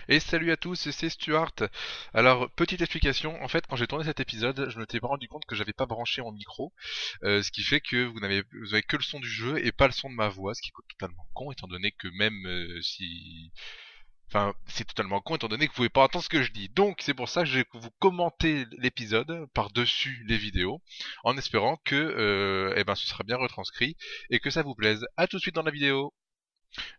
Et salut à tous, c'est Stuart. Alors, petite explication, en fait, quand j'ai tourné cet épisode, je m'étais pas rendu compte que j'avais pas branché mon micro, ce qui fait que vous avez que le son du jeu et pas le son de ma voix, ce qui est totalement con, étant donné que même si... Enfin, c'est totalement con, étant donné que vous pouvez pas entendre ce que je dis. Donc, c'est pour ça que je vais vous commenter l'épisode par-dessus les vidéos, en espérant que eh ben, ce sera bien retranscrit et que ça vous plaise. À tout de suite dans la vidéo.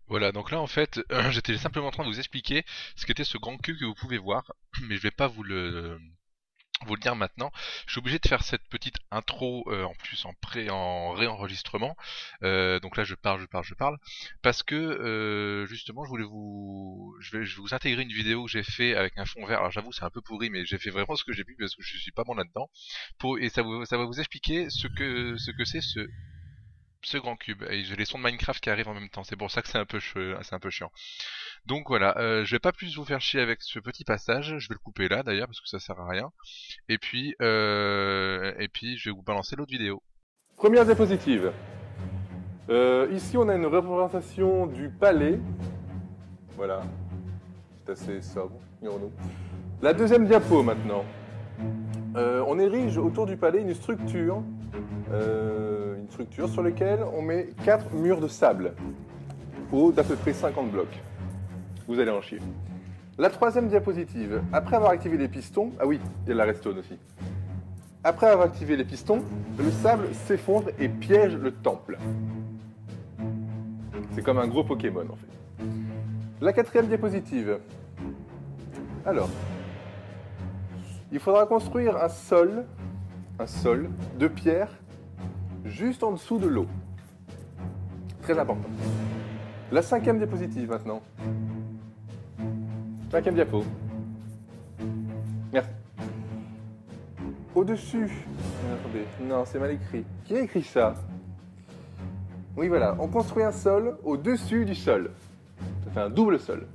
Voilà, donc là en fait, j'étais simplement en train de vous expliquer ce qu'était ce grand cube que vous pouvez voir, mais je vais pas vous le dire maintenant. Je suis obligé de faire cette petite intro en plus en réenregistrement. Donc là je parle, parce que justement je vais vous intégrer une vidéo que j'ai fait avec un fond vert. Alors j'avoue c'est un peu pourri, mais j'ai fait vraiment ce que j'ai pu parce que je suis pas bon là-dedans. Et ça va vous expliquer ce que c'est ce grand cube. Et j'ai les sons de Minecraft qui arrivent en même temps. C'est pour ça que c'est un peu chiant. Donc voilà, je vais pas plus vous faire chier avec ce petit passage. Je vais le couper là d'ailleurs parce que ça sert à rien. Et puis je vais vous balancer l'autre vidéo. Première diapositive. Ici, on a une représentation du palais. Voilà, c'est assez sobre, dirons-nous. La deuxième diapo maintenant. On érige autour du palais une structure sur laquelle on met 4 murs de sable, hauts d'à peu près 50 blocs. Vous allez en chier. La troisième diapositive. Après avoir activé les pistons, ah oui, il y a la redstone aussi. Après avoir activé les pistons, le sable s'effondre et piège le temple. C'est comme un gros Pokémon en fait. La quatrième diapositive. Alors, il faudra construire un sol de pierre juste en dessous de l'eau. Très important. La cinquième diapositive maintenant. Cinquième diapo. Merci. Au-dessus. Attendez, non, c'est mal écrit. Qui a écrit ça? Oui, voilà. On construit un sol au-dessus du sol. Ça fait un double sol.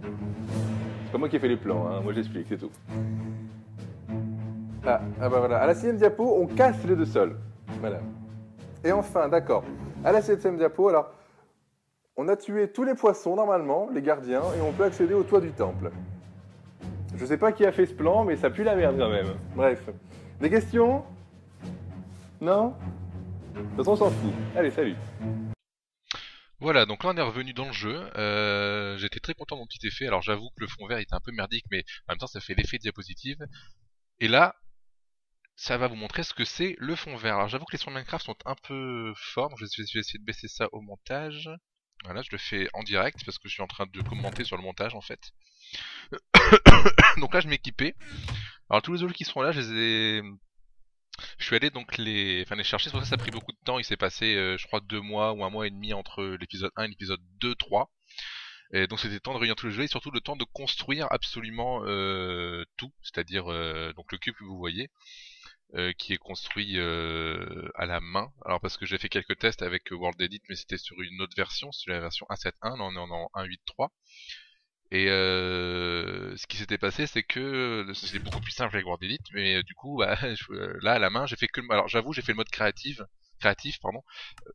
C'est pas moi qui ai fait les plans, hein. Moi j'explique, c'est tout. Ah bah voilà. À la sixième diapo, on casse les deux sols. Voilà. Et enfin, d'accord. À la septième diapo, alors, on a tué tous les poissons normalement, les gardiens, et on peut accéder au toit du temple. Je sais pas qui a fait ce plan, mais ça pue la merde quand même. Bref. Des questions? Non? De toute façon, on s'en fout. Allez, salut. Voilà, donc là on est revenu dans le jeu. J'étais très content de mon petit effet. Alors j'avoue que le fond vert était un peu merdique, mais en même temps ça fait l'effet diapositive. Et là, ça va vous montrer ce que c'est le fond vert. Alors j'avoue que les sons de Minecraft sont un peu forts. Je vais essayer de baisser ça au montage. Voilà, je le fais en direct parce que je suis en train de commenter sur le montage en fait. Donc là je m'équipais. Alors tous les autres qui sont là, je suis allé donc les chercher. C'est pour ça que ça a pris beaucoup de temps. Il s'est passé, je crois, 2 mois ou un mois et demi entre l'épisode 1 et l'épisode 2, 3. Et donc c'était le temps de réunir tous les jeux et surtout le temps de construire absolument tout, c'est-à-dire donc le cube que vous voyez, qui est construit à la main. Alors parce que j'ai fait quelques tests avec World Edit, mais c'était sur une autre version, c'est la version 1.7.1, là on est en 1.8.3. Et ce qui s'était passé, c'est que c'est beaucoup plus simple avec World Edit, mais du coup, bah, là à la main, j'ai fait que, alors j'avoue, j'ai fait le mode créatif, pardon.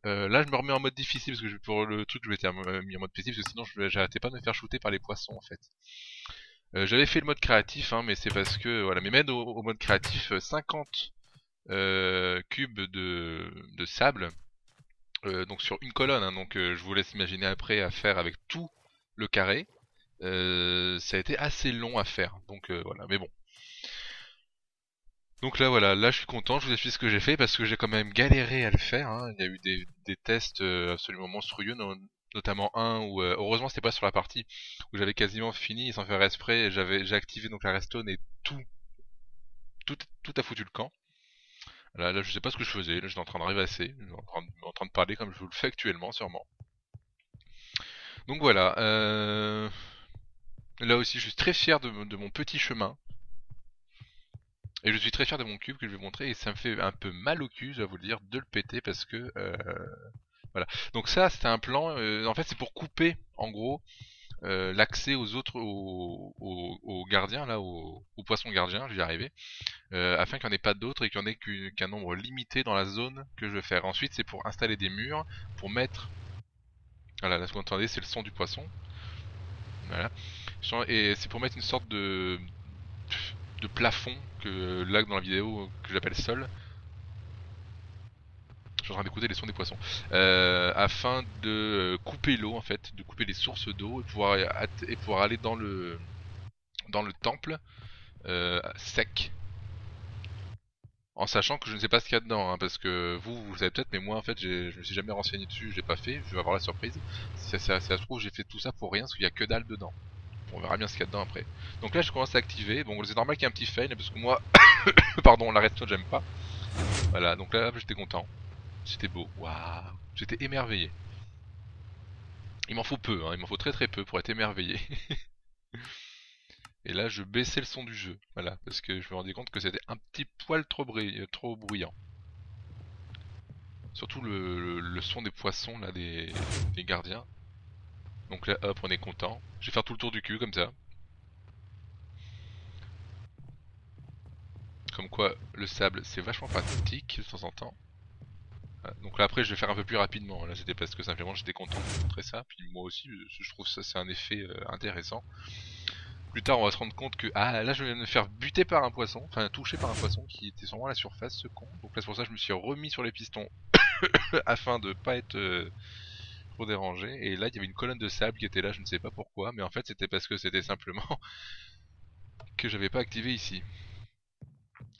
Là, je me remets en mode difficile parce que pour le truc, je m'étais mis en mode difficile parce que sinon, j'arrêtais pas de me faire shooter par les poissons en fait. J'avais fait le mode créatif, hein, mais c'est parce que voilà, mais même au mode créatif, 50 cubes de sable, donc sur une colonne, hein, donc je vous laisse imaginer après à faire avec tout le carré. Ça a été assez long à faire, donc voilà, mais bon. Donc là voilà, là je suis content, je vous explique ce que j'ai fait parce que j'ai quand même galéré à le faire, hein. Il y a eu des tests absolument monstrueux, notamment un où heureusement c'était pas sur la partie où j'avais quasiment fini sans faire exprès, j'ai activé donc la redstone et tout a foutu le camp. Là je sais pas ce que je faisais, là j'étais en train de rêvasser, en train de parler comme je vous le fais actuellement sûrement. Donc voilà, là aussi je suis très fier de mon petit chemin. Et je suis très fier de mon cube que je vais montrer et ça me fait un peu mal au cul, je dois vous le dire, de le péter parce que voilà. Donc ça c'était un plan, en fait c'est pour couper en gros l'accès aux autres, aux gardiens là, aux poissons gardiens, j'y arrivais, afin qu'il n'y en ait pas d'autres et qu'il n'y en ait qu'un nombre limité dans la zone que je vais faire. Ensuite c'est pour installer des murs, pour mettre, voilà là ce que vous entendez c'est le son du poisson, voilà. Et c'est pour mettre une sorte de plafond que là dans la vidéo que j'appelle sol. Je suis en train d'écouter les sons des poissons. Afin de couper l'eau en fait, de couper les sources d'eau et pouvoir aller dans le temple sec. En sachant que je ne sais pas ce qu'il y a dedans, hein, parce que vous savez peut-être, mais moi en fait je me suis jamais renseigné dessus, je l'ai pas fait, je vais avoir la surprise. Si ça se trouve j'ai fait tout ça pour rien, parce qu'il y a que dalle dedans. On verra bien ce qu'il y a dedans après. Donc là je commence à activer, bon c'est normal qu'il y ait un petit fail, parce que moi, pardon, la redstone j'aime pas. Voilà, donc là j'étais content. C'était beau, waouh, j'étais émerveillé. Il m'en faut peu, hein, il m'en faut très peu pour être émerveillé. Et là je baissais le son du jeu, voilà, parce que je me rendais compte que c'était un petit poil trop bruyant. Surtout le son des poissons là, des gardiens. Donc là hop, on est content. Je vais faire tout le tour du cul comme ça. Comme quoi le sable c'est vachement pratique de temps en temps. Voilà. Donc là après je vais faire un peu plus rapidement. Là c'était parce que simplement j'étais content de vous montrer ça. Puis moi aussi je trouve ça c'est un effet intéressant. Plus tard on va se rendre compte que ah là je viens de me faire buter par un poisson. Enfin toucher par un poisson qui était sûrement à la surface ce con. Donc là c'est pour ça que je me suis remis sur les pistons. Afin de pas être trop dérangé. Et là il y avait une colonne de sable qui était là, je ne sais pas pourquoi. Mais en fait c'était parce que c'était simplement que j'avais pas activé ici.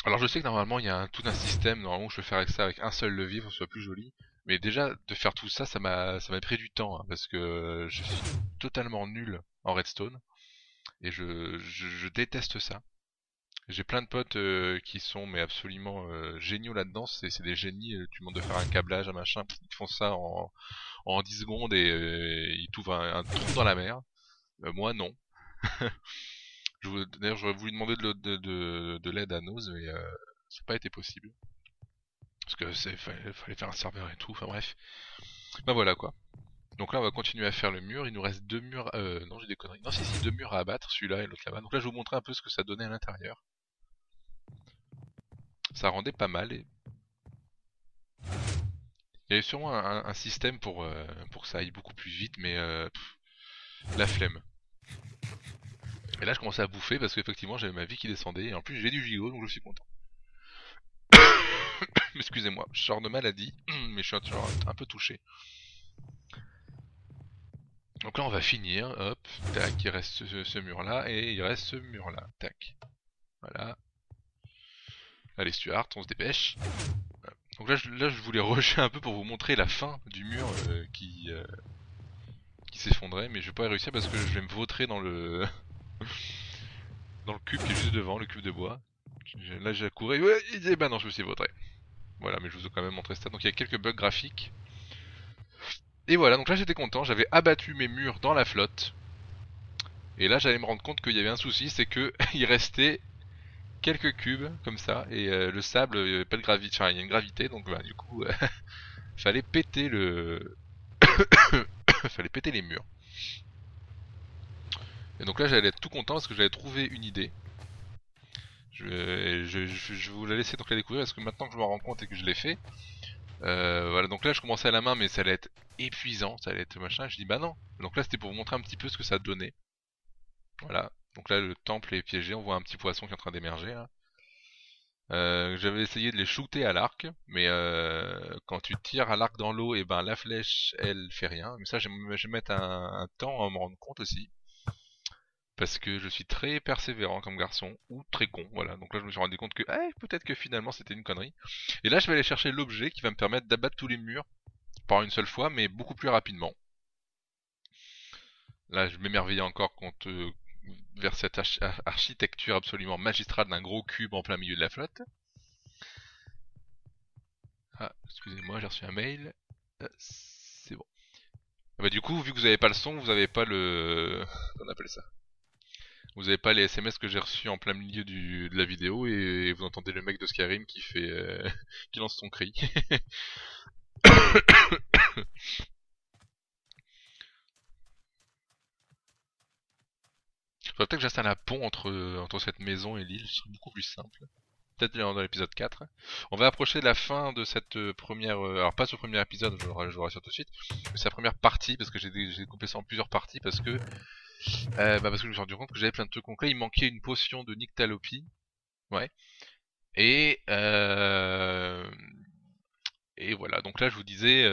Alors je sais que normalement il y a tout un système, normalement je peux faire avec ça avec un seul levier pour que ce soit plus joli. Mais déjà de faire tout ça, ça m'a pris du temps, hein, parce que je suis totalement nul en redstone. Et je déteste ça. J'ai plein de potes qui sont mais absolument géniaux là-dedans, c'est des génies, tu demandes de faire un câblage, un machin, ils font ça en 10 secondes et ils t'ouvrent un trou dans la mer. Moi non. D'ailleurs j'aurais voulu demander de l'aide à Nose, mais ça n'a pas été possible. Parce que fallait faire un serveur et tout, enfin bref. Bah voilà quoi. Donc là on va continuer à faire le mur, il nous reste deux murs, non j'ai des conneries, non si deux murs à abattre, celui-là et l'autre là-bas. Donc là je vais vous montrer un peu ce que ça donnait à l'intérieur. Ça rendait pas mal et... Il y avait sûrement un système pour que ça aille beaucoup plus vite, mais la flemme. Et là je commençais à bouffer parce qu'effectivement j'avais ma vie qui descendait, et en plus j'ai du gigot donc je suis content. Excusez-moi, je sors de maladie, mais je suis un peu touché. Donc là on va finir, hop, tac, il reste ce mur là, et il reste ce mur là, tac. Voilà. Allez Stuart, on se dépêche. Donc là je voulais rusher un peu pour vous montrer la fin du mur qui s'effondrait, mais je vais pas réussir parce que je vais me vautrer dans le dans le cube qui est juste devant, le cube de bois. Là j'ai couru, ouais, et ben non je me suis vautré. Voilà, mais je vous ai quand même montré ça. Donc il y a quelques bugs graphiques. Et voilà, donc là j'étais content, j'avais abattu mes murs dans la flotte. Et là j'allais me rendre compte qu'il y avait un souci, c'est que il restait quelques cubes comme ça, et le sable, il y avait pas de gravité, enfin il y a une gravité, donc bah, du coup fallait péter le fallait péter les murs. Et donc là j'allais être tout content parce que j'avais trouvé une idée. Je vous la laisser donc la découvrir parce que maintenant que je m'en rends compte et que je l'ai fait, voilà, donc là je commençais à la main mais ça allait être épuisant, ça allait être machin, je dis bah non. Donc là c'était pour vous montrer un petit peu ce que ça donnait. Voilà, donc là le temple est piégé, on voit un petit poisson qui est en train d'émerger là. J'avais essayé de les shooter à l'arc, mais quand tu tires à l'arc dans l'eau, et ben la flèche elle fait rien. Mais ça je vais mettre un temps à me rendre compte aussi. Parce que je suis très persévérant comme garçon, ou très con, voilà. Donc là je me suis rendu compte que peut-être que finalement c'était une connerie. Et là je vais aller chercher l'objet qui va me permettre d'abattre tous les murs par une seule fois, mais beaucoup plus rapidement. Là je m'émerveillais encore vers cette architecture absolument magistrale d'un gros cube en plein milieu de la flotte. Ah, excusez-moi, j'ai reçu un mail. C'est bon. Bah du coup, vu que vous avez pas le son, vous avez pas le... Comment on appelle ça? Vous avez pas les SMS que j'ai reçus en plein milieu de la vidéo et vous entendez le mec de Skyrim qui fait qui lance son cri. Faudrait peut-être que j'installe un pont entre cette maison et l'île, ce serait beaucoup plus simple. Peut-être dans l'épisode 4. On va approcher de la fin de cette première... alors pas ce premier épisode, je vous rassure tout de suite, mais c'est la première partie, parce que j'ai coupé ça en plusieurs parties, parce que Bah parce que je me suis rendu compte que j'avais plein de trucs concrets. Il manquait une potion de Nyctalopie. Ouais. Et et voilà. Donc là, je vous disais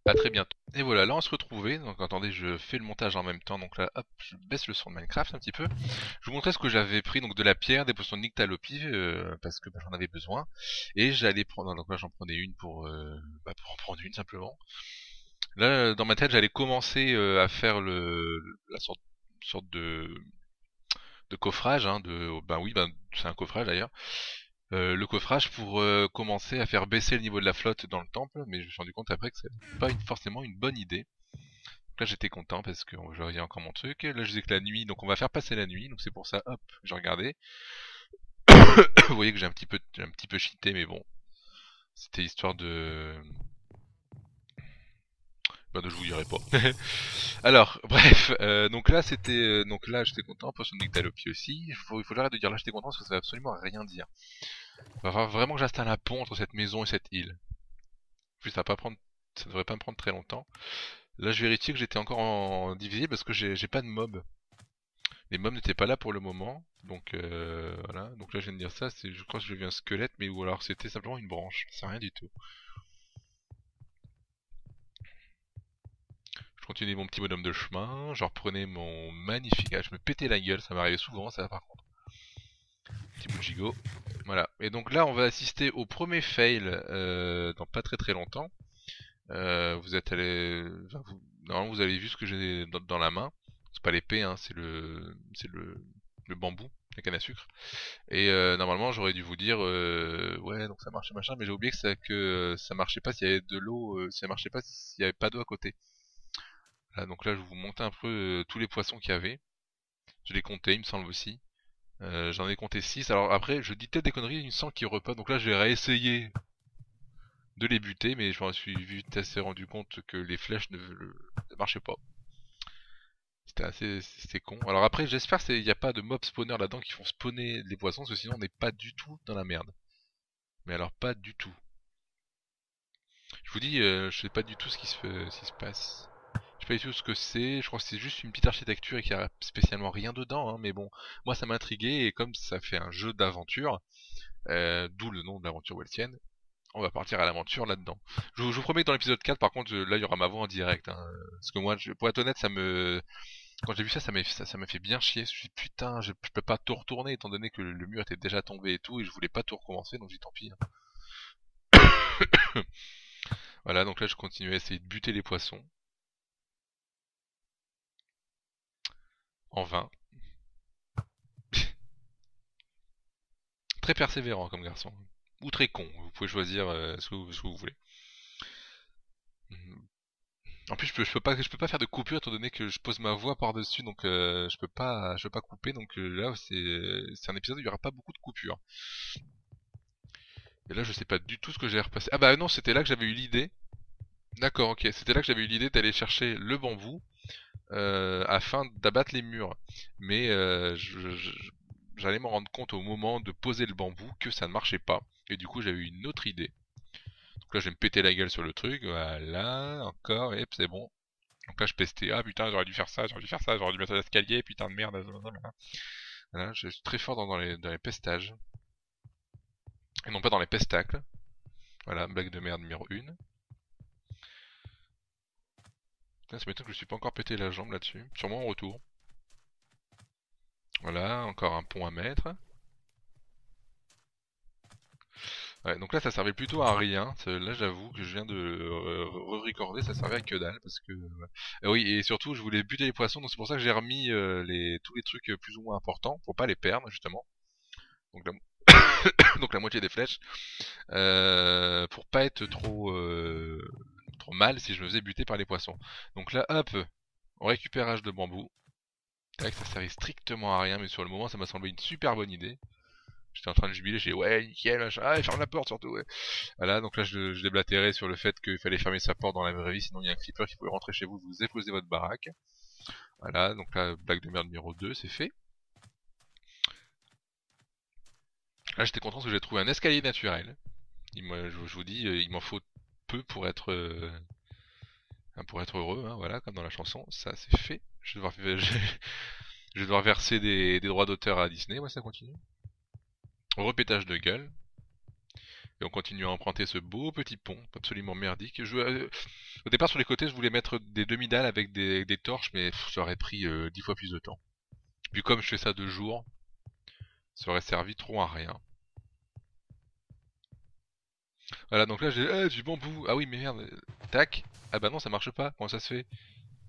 à très bientôt. Et voilà, là on se retrouvait. Donc attendez, je fais le montage en même temps. Donc là, hop, je baisse le son de Minecraft un petit peu. Je vous montrais ce que j'avais pris, donc de la pierre, des potions de Nyctalopie, parce que bah, j'en avais besoin. Et j'allais prendre, donc là j'en prenais une pour en prendre une simplement. Là, dans ma tête, j'allais commencer à faire la sorte de coffrage, hein, ben oui, ben c'est un coffrage d'ailleurs. Le coffrage pour commencer à faire baisser le niveau de la flotte dans le temple, mais je me suis rendu compte après que c'est pas forcément une bonne idée. Donc là j'étais content parce que je voyais encore mon truc. Là je disais que la nuit, donc on va faire passer la nuit, donc c'est pour ça, hop, j'ai regardé. Vous voyez que j'ai un petit peu cheaté, mais bon, c'était histoire de, bah, de je vous dirai pas. Alors, bref, donc là j'étais content, potion de Nyctalopie aussi. Il faut que j'arrête de dire là j'étais content parce que ça veut absolument rien dire. Il va falloir vraiment que j'installe un pont entre cette maison et cette île. En plus, ça devrait pas me prendre très longtemps. Là, je vérifie que j'étais encore en divisé parce que j'ai pas de mobs. Les mobs n'étaient pas là pour le moment. Donc voilà. Donc là, je viens de dire ça. Je crois que j'ai vu un squelette, mais ou alors c'était simplement une branche. C'est rien du tout. Je continuais mon petit bonhomme de chemin. Je reprenais mon magnifique. Ah, je me pétais la gueule. Ça m'arrivait souvent, ça par contre. Petit bout de gigot. Voilà. Et donc là, on va assister au premier fail dans pas très très longtemps. Vous êtes allé, enfin, normalement vous avez vu ce que j'ai dans la main. C'est pas l'épée, hein, le bambou, la canne à sucre. Et normalement j'aurais dû vous dire, ouais, donc ça marchait machin, mais j'ai oublié que ça marchait pas s'il y avait de l'eau, ça marchait pas s'il y avait pas d'eau à côté. Là, donc là je vous montais un peu tous les poissons qu'il y avait. Je les comptais, il me semble aussi. J'en ai compté 6. Alors après, je dis peut-être des conneries, il me semble qu'il repop. Donc là, je vais réessayer de les buter, mais je m'en suis vite assez rendu compte que les flèches ne marchaient pas. C'était con. Alors après, j'espère qu'il n'y a pas de mob spawner là-dedans qui font spawner les poissons, parce que sinon on n'est pas du tout dans la merde. Mais alors pas du tout. Je vous dis, je sais pas du tout ce qui se passe. Je sais pas du tout ce que c'est. Je crois que c'est juste une petite architecture et qu'il n'y a spécialement rien dedans. Hein, mais bon, moi ça m'a intrigué et comme ça fait un jeu d'aventure, d'où le nom de l'aventure Weltienne, on va partir à l'aventure là-dedans. Je vous promets que dans l'épisode 4, par contre, là il y aura ma voix en direct. Hein, parce que moi, pour être honnête, quand j'ai vu ça, ça m'a fait bien chier. Je me suis dit, putain, je peux pas tout retourner étant donné que le mur était déjà tombé et tout, et je voulais pas tout recommencer, donc j'ai dit tant pis. Hein. Voilà, donc là je continue à essayer de buter les poissons. En vain. Très persévérant comme garçon. Ou très con, vous pouvez choisir ce que vous voulez. En plus, je peux pas faire de coupure étant donné que je pose ma voix par-dessus, donc je peux pas couper. Donc là, c'est un épisode où il y aura pas beaucoup de coupures. Et là, je sais pas du tout ce que j'ai repassé. Ah bah non, c'était là que j'avais eu l'idée. D'accord, ok. C'était là que j'avais eu l'idée d'aller chercher le bambou afin d'abattre les murs. Mais j'allais m'en rendre compte au moment de poser le bambou que ça ne marchait pas. Et du coup, j'avais eu une autre idée. Donc là, je vais me péter la gueule sur le truc. Voilà, encore, et c'est bon. Donc là, je pestais. Ah putain, j'aurais dû faire ça, j'aurais dû faire ça, j'aurais dû mettre l'escalier, putain de merde. Voilà, je suis très fort dans les pestages. Et non pas dans les pestacles. Voilà, blague de merde numéro 1. Putain, ça m'étonne que je me suis pas encore pété la jambe là-dessus. Sûrement en retour. Voilà, encore un pont à mettre. Ouais, donc là ça servait plutôt à rien. Là j'avoue que je viens de re-recorder, ça servait à que dalle parce que oui, et surtout je voulais buter les poissons, donc c'est pour ça que j'ai remis tous les trucs plus ou moins importants pour pas les perdre justement. Donc la, donc la moitié des flèches pour pas être trop mal si je me faisais buter par les poissons. Donc là hop, on récupérage de bambou. C'est vrai que ça servait strictement à rien, mais sur le moment ça m'a semblé une super bonne idée. J'étais en train de jubiler, j'ai dit ouais nickel machin, ah ferme la porte surtout ouais. Voilà, donc là je déblatérais sur le fait qu'il fallait fermer sa porte dans la vraie vie, sinon il y a un creeper qui pouvait rentrer chez vous, vous exploser votre baraque. Voilà, donc là, blague de merde numéro 2, c'est fait. Là j'étais content parce que j'ai trouvé un escalier naturel. Je vous dis, il m'en faut peu pour être hein, pour être heureux, hein, voilà, comme dans la chanson. Ça, c'est fait. Je vais devoir verser des droits d'auteur à Disney. Ouais, ça continue. Repétage de gueule. Et on continue à emprunter ce beau petit pont, absolument merdique. Au départ, sur les côtés, je voulais mettre des demi-dalles avec des torches, mais ça aurait pris 10 fois plus de temps. Puis comme je fais ça 2 jours, ça aurait servi trop à rien. Voilà, donc là j'ai du bambou. Ah oui, mais merde. Tac. Ah bah non, ça marche pas. Comment ça se fait?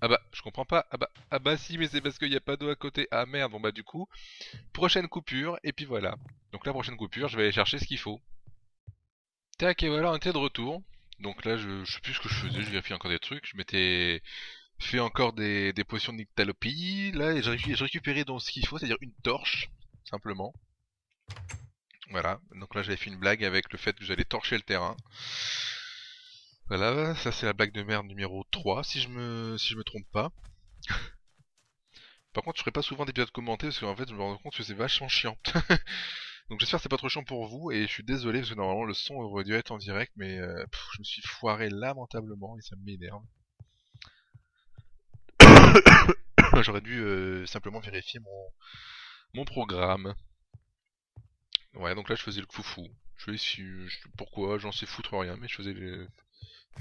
Ah bah, je comprends pas. Ah bah si, mais c'est parce qu'il n'y a pas d'eau à côté. Ah merde, bon bah du coup, prochaine coupure, et puis voilà. Donc la prochaine coupure, je vais aller chercher ce qu'il faut. Tac, et voilà, on était de retour. Donc là, je sais plus ce que je faisais, je vérifie encore des trucs. Je m'étais fait encore des potions de nyctalopie. Là, et j'ai récupéré donc ce qu'il faut, c'est-à-dire une torche, simplement. Voilà, donc là j'avais fait une blague avec le fait que j'allais torcher le terrain. Voilà, ça c'est la blague de merde numéro 3, si je me trompe pas. Par contre, je ferai pas souvent d'épisodes commentés parce qu'en fait, je me rends compte que c'est vachement chiant. Donc j'espère que c'est pas trop chiant pour vous et je suis désolé parce que normalement le son aurait dû être en direct mais je me suis foiré lamentablement et ça m'énerve. J'aurais dû simplement vérifier mon programme. Ouais, donc là je faisais le foufou. Pourquoi, j'en sais foutre rien, mais je faisais là,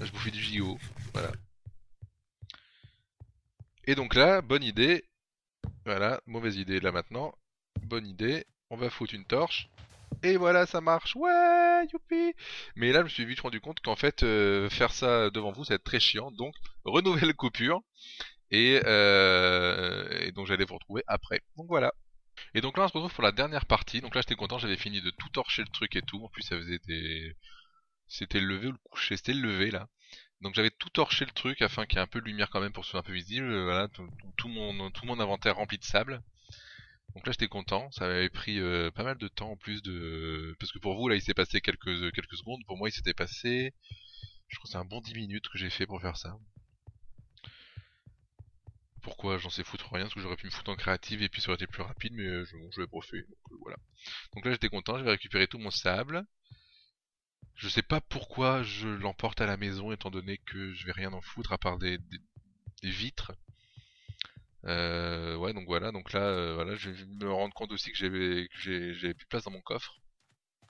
je bouffais du gigot. Voilà. Et donc là, bonne idée. Voilà, mauvaise idée là maintenant. Bonne idée. On va foutre une torche. Et voilà, ça marche. Ouais, youpi. Mais là, je me suis vite rendu compte qu'en fait, faire ça devant vous, ça va être très chiant. Donc, renouvelle coupure. Et donc, j'allais vous retrouver après. Donc voilà. Et donc là, on se retrouve pour la dernière partie. Donc là, j'étais content, j'avais fini de tout torcher le truc et tout. En plus, ça faisait des... C'était le lever ou le coucher. C'était le lever, là. Donc j'avais tout torché le truc afin qu'il y ait un peu de lumière quand même pour que ce soit un peu visible. Voilà, tout mon inventaire rempli de sable. Donc là j'étais content, ça m'avait pris pas mal de temps en plus de... Parce que pour vous là il s'est passé quelques secondes, pour moi il s'était passé... Je crois que c'est un bon 10 minutes que j'ai fait pour faire ça. Pourquoi j'en sais foutre rien, parce que j'aurais pu me foutre en créative et puis ça aurait été plus rapide, mais je vais profiter, donc voilà. Donc là j'étais content, j'avais récupéré tout mon sable. Je sais pas pourquoi je l'emporte à la maison étant donné que je vais rien en foutre à part des vitres. Ouais, donc voilà, donc là, voilà, je vais me rendre compte aussi que j'avais plus de place dans mon coffre.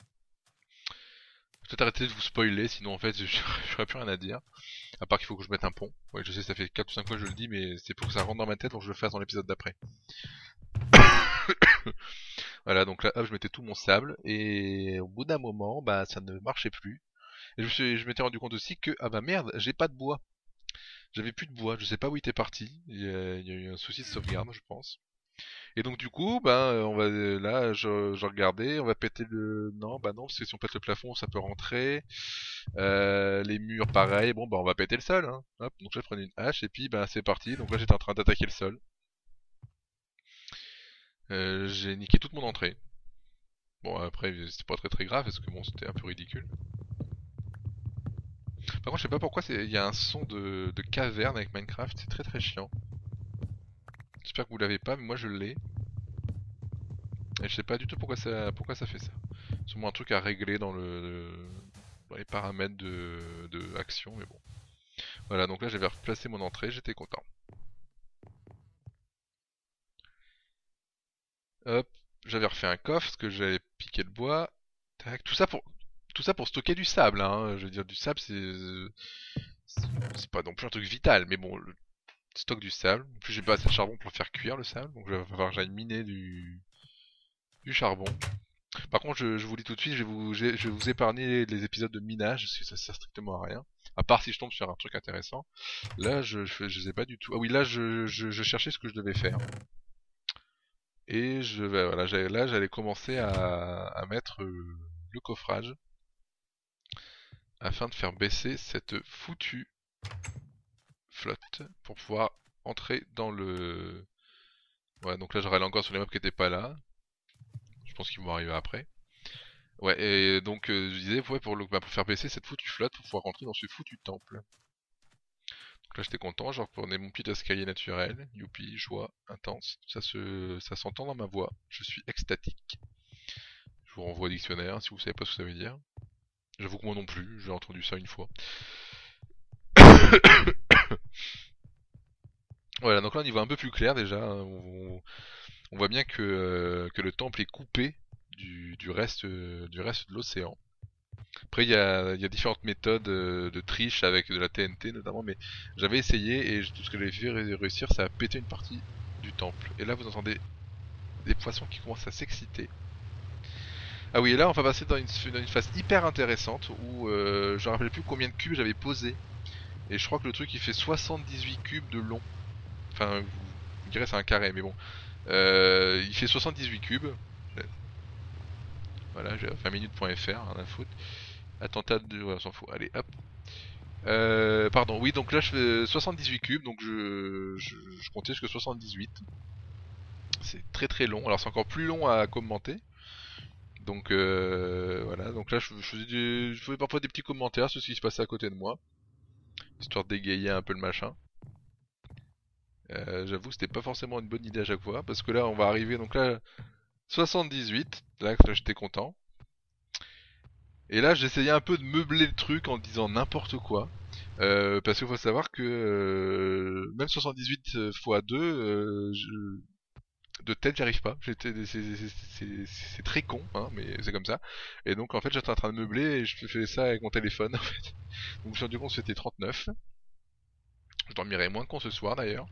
Je vais peut-être arrêter de vous spoiler, sinon en fait, j'aurais plus rien à dire. À part qu'il faut que je mette un pont. Ouais, je sais, ça fait 4 ou 5 fois que je le dis, mais c'est pour que ça rentre dans ma tête pour que je le fasse dans l'épisode d'après. Voilà, donc là, hop, je mettais tout mon sable, et au bout d'un moment, bah, ça ne marchait plus. Et je m'étais rendu compte aussi que, ah bah merde, j'ai pas de bois. J'avais plus de bois, je sais pas où il était parti. Il y a eu un souci de sauvegarde, je pense. Et donc du coup, ben on va là, je regardais, on va péter le, non, bah non, parce que si on pète le plafond, ça peut rentrer. Les murs, pareil. Bon, bah on va péter le sol. Hein. Hop, donc là, je prenais une hache et puis ben c'est parti. Donc là, j'étais en train d'attaquer le sol. J'ai niqué toute mon entrée. Bon, après, c'était pas très grave parce que bon, c'était un peu ridicule. Par contre, je sais pas pourquoi il y a un son de caverne avec Minecraft, c'est très chiant. J'espère que vous l'avez pas, mais moi je l'ai. Et je sais pas du tout pourquoi ça fait ça. C'est sûrement un truc à régler dans les paramètres de action, mais bon. Voilà, donc là j'avais replacé mon entrée, j'étais content. Hop, j'avais refait un coffre parce que j'avais piqué le bois. Tac, tout ça pour stocker du sable, hein. Je veux dire, du sable, c'est pas non plus un truc vital, mais bon, le stock du sable. En plus, j'ai pas assez de charbon pour le faire cuire le sable, donc il va falloir que j'aille miner du charbon. Par contre, je vous dis tout de suite, je vais vous épargner les épisodes de minage, parce que ça sert strictement à rien. À part si je tombe sur un truc intéressant. Là, je sais pas du tout. Ah oui, là, je cherchais ce que je devais faire. Et voilà, là, j'allais commencer à mettre le coffrage afin de faire baisser cette foutue flotte pour pouvoir entrer dans le... Ouais, donc là, je râle encore sur les mobs qui étaient pas là. Je pense qu'ils vont arriver après. Ouais, et donc je disais, ouais, pour faire baisser cette foutue flotte, pour pouvoir rentrer dans ce foutu temple. Donc là j'étais content, je reprenais mon petit escalier naturel, youpi, joie, intense, ça s'entend dans ma voix, je suis extatique. Je vous renvoie au dictionnaire si vous savez pas ce que ça veut dire. J'avoue que moi non plus, j'ai entendu ça une fois. Voilà, donc là on y voit un peu plus clair déjà, hein. On voit bien que le temple est coupé du reste de l'océan. Après il y a différentes méthodes de triche avec de la TNT notamment, mais j'avais essayé et tout ce que j'avais fait réussir, ça a pété une partie du temple. Et là vous entendez des poissons qui commencent à s'exciter. Ah oui, et là on va passer dans une phase hyper intéressante où je me rappelle plus combien de cubes j'avais posé. Et je crois que le truc il fait 78 cubes de long. Enfin, vous direz c'est un carré, mais bon. Il fait 78 cubes. Voilà, j'ai 20minutes.fr, rien à foutre. Attentat de... Ouais, on s'en fout. Allez, hop. Pardon, oui, donc là je fais 78 cubes, donc je comptais jusqu'à 78. C'est très très long, alors c'est encore plus long à commenter. Donc voilà, donc là je faisais parfois des petits commentaires sur ce qui se passait à côté de moi, histoire de dégayer un peu le machin. J'avoue que c'était pas forcément une bonne idée à chaque fois, parce que là on va arriver, donc là 78, là j'étais content. Et là j'essayais un peu de meubler le truc en disant n'importe quoi. Parce qu'il faut savoir que même 78 x 2, de tête j'arrive pas. C'est très con, hein, mais c'est comme ça. Et donc en fait j'étais en train de meubler et je faisais ça avec mon téléphone en fait. Donc je me suis rendu compte que c'était 39. Je dormirai moins con ce soir d'ailleurs.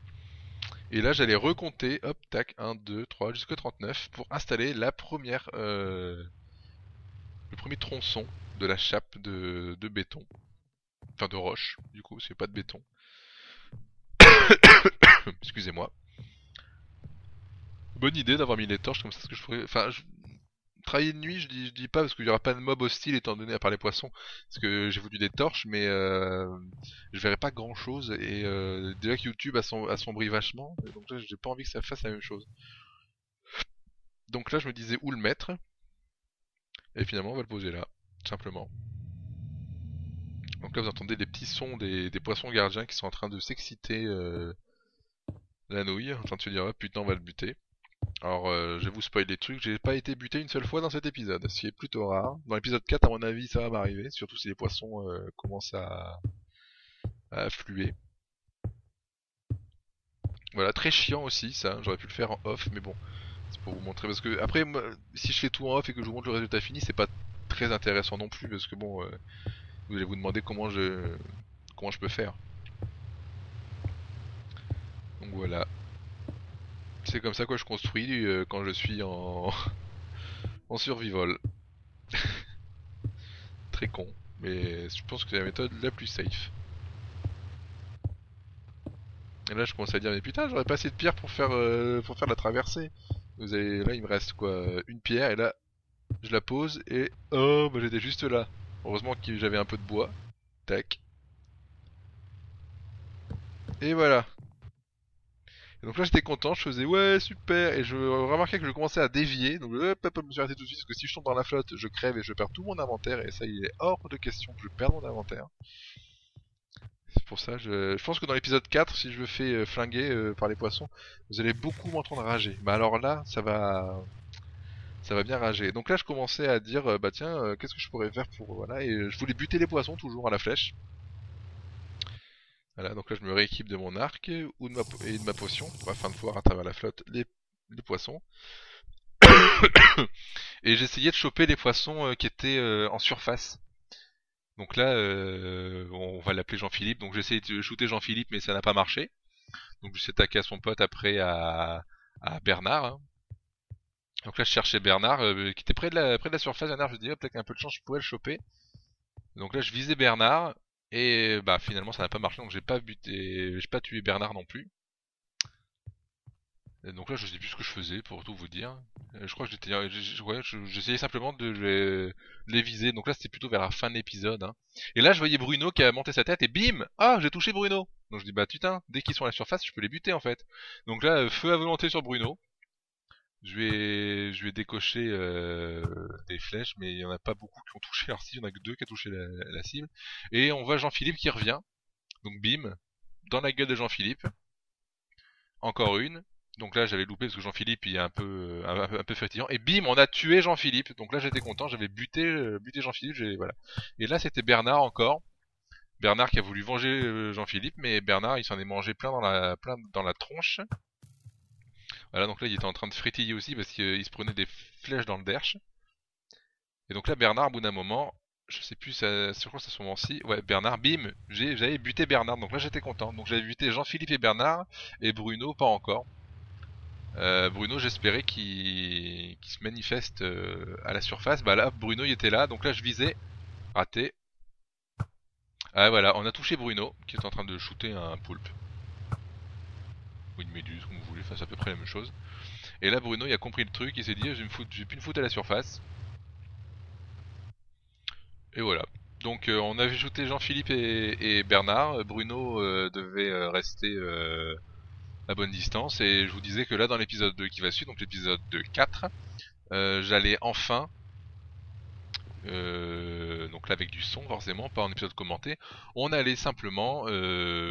Et là j'allais recompter, hop, tac, 1, 2, 3, jusqu'à 39 pour installer le premier tronçon de la chape de béton. Enfin de roche, du coup, c'est pas de béton. Excusez-moi. Bonne idée d'avoir mis les torches comme ça, parce que je pourrais... Enfin, travailler de nuit, je dis pas, parce qu'il y aura pas de mob hostile étant donné à part les poissons. Parce que j'ai voulu des torches, mais je verrai pas grand chose. Et déjà que YouTube assombrit vachement, donc là j'ai pas envie que ça fasse la même chose. Donc là je me disais où le mettre, et finalement on va le poser là, tout simplement. Donc là vous entendez des petits sons des poissons gardiens qui sont en train de s'exciter la nouille, en train de se dire oh, putain on va le buter. Alors je vais vous spoiler les trucs, j'ai pas été buté une seule fois dans cet épisode, ce qui est plutôt rare. Dans l'épisode 4 à mon avis ça va m'arriver, surtout si les poissons commencent à affluer. Voilà, très chiant aussi ça, j'aurais pu le faire en off, mais bon, c'est pour vous montrer, parce que après moi, si je fais tout en off et que je vous montre le résultat fini, c'est pas très intéressant non plus, parce que bon, vous allez vous demander comment je peux faire. Donc voilà, c'est comme ça que je construis quand je suis en survival. Très con, mais je pense que c'est la méthode la plus safe. Et là je commence à dire mais putain j'aurais pas assez de pierre pour faire la traversée. Vous avez, là il me reste quoi, une pierre et là je la pose et oh bah j'étais juste là. Heureusement que j'avais un peu de bois. Tac. Et voilà. Et donc là j'étais content, je faisais ouais super et je remarquais que je commençais à dévier. Donc hop, hop, je me suis arrêté tout de suite parce que si je tombe dans la flotte, je crève et je perds tout mon inventaire et ça il est hors de question que je perde mon inventaire. C'est pour ça, je pense que dans l'épisode 4, si je me fais flinguer par les poissons, vous allez beaucoup m'entendre rager. Bah alors là, ça va bien rager. Donc là, je commençais à dire, bah tiens, qu'est-ce que je pourrais faire pour voilà, et je voulais buter les poissons toujours à la flèche. Voilà, donc là, je me rééquipe de mon arc ou et de ma potion afin de voir à travers la flotte les poissons. Et j'essayais de choper les poissons qui étaient en surface. Donc là, on va l'appeler Jean-Philippe. Donc j'ai essayé de shooter Jean-Philippe, mais ça n'a pas marché. Donc je suis attaqué à son pote après à Bernard, hein. Donc là je cherchais Bernard qui était près de la surface. Bernard, je me dis hop, avec un peu de chance je pourrais le choper. Donc là je visais Bernard et bah finalement ça n'a pas marché. Donc j'ai pas tué Bernard non plus. Et donc là je sais plus ce que je faisais pour tout vous dire. Je crois que j'essayais simplement de les viser. Donc là c'était plutôt vers la fin de l'épisode, hein. Et là je voyais Bruno qui a monté sa tête et bim, ah j'ai touché Bruno. Donc je dis bah putain, dès qu'ils sont à la surface je peux les buter en fait. Donc là feu à volonté sur Bruno. Je vais décocher des flèches, mais il y en a pas beaucoup qui ont touché. Alors si, il y en a que deux qui ont touché la cible. Et on voit Jean-Philippe qui revient. Donc bim, dans la gueule de Jean-Philippe. Encore une. Donc là j'avais loupé parce que Jean-Philippe il est un peu frétillant. Et bim, on a tué Jean-Philippe. Donc là j'étais content, j'avais buté Jean-Philippe. Voilà. Et là c'était Bernard encore. Bernard qui a voulu venger Jean-Philippe, mais Bernard il s'en est mangé plein dans la tronche. Voilà, donc là il était en train de frétiller aussi parce qu'il se prenait des flèches dans le derche. Et donc là Bernard, au bout d'un moment, je sais plus, je crois que c'est à ce moment-ci, ouais Bernard, bim, j'avais buté Bernard, donc là j'étais content. Donc j'avais buté Jean-Philippe et Bernard, et Bruno pas encore. Bruno, j'espérais qu'il se manifeste à la surface. Bah là, Bruno il était là, donc là je visais, raté. Ah voilà, on a touché Bruno, qui est en train de shooter un poulpe. Ou une méduse, comme vous voulez, enfin c'est à peu près la même chose. Et là Bruno il a compris le truc, il s'est dit je vais plus me foutre à la surface. Et voilà. Donc on avait shooté Jean-Philippe et Bernard. Bruno devait rester à bonne distance. Et je vous disais que là dans l'épisode 2 qui va suivre, donc l'épisode 4, j'allais enfin donc là avec du son forcément, pas en épisode commenté, on allait simplement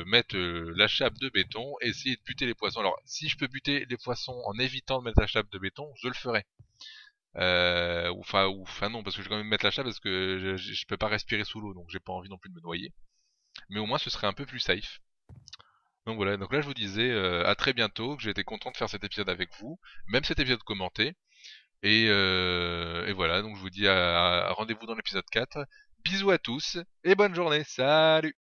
mettre la chape de béton et essayer de buter les poissons. Alors si je peux buter les poissons en évitant de mettre la chape de béton, je le ferai. Enfin non, parce que je vais quand même mettre la chape parce que je peux pas respirer sous l'eau, donc j'ai pas envie non plus de me noyer. Mais au moins ce serait un peu plus safe. Donc voilà, donc là je vous disais à très bientôt, que j'ai été content de faire cet épisode avec vous, même cet épisode commenté. Et voilà, donc je vous dis à rendez-vous dans l'épisode 4. Bisous à tous et bonne journée. Salut!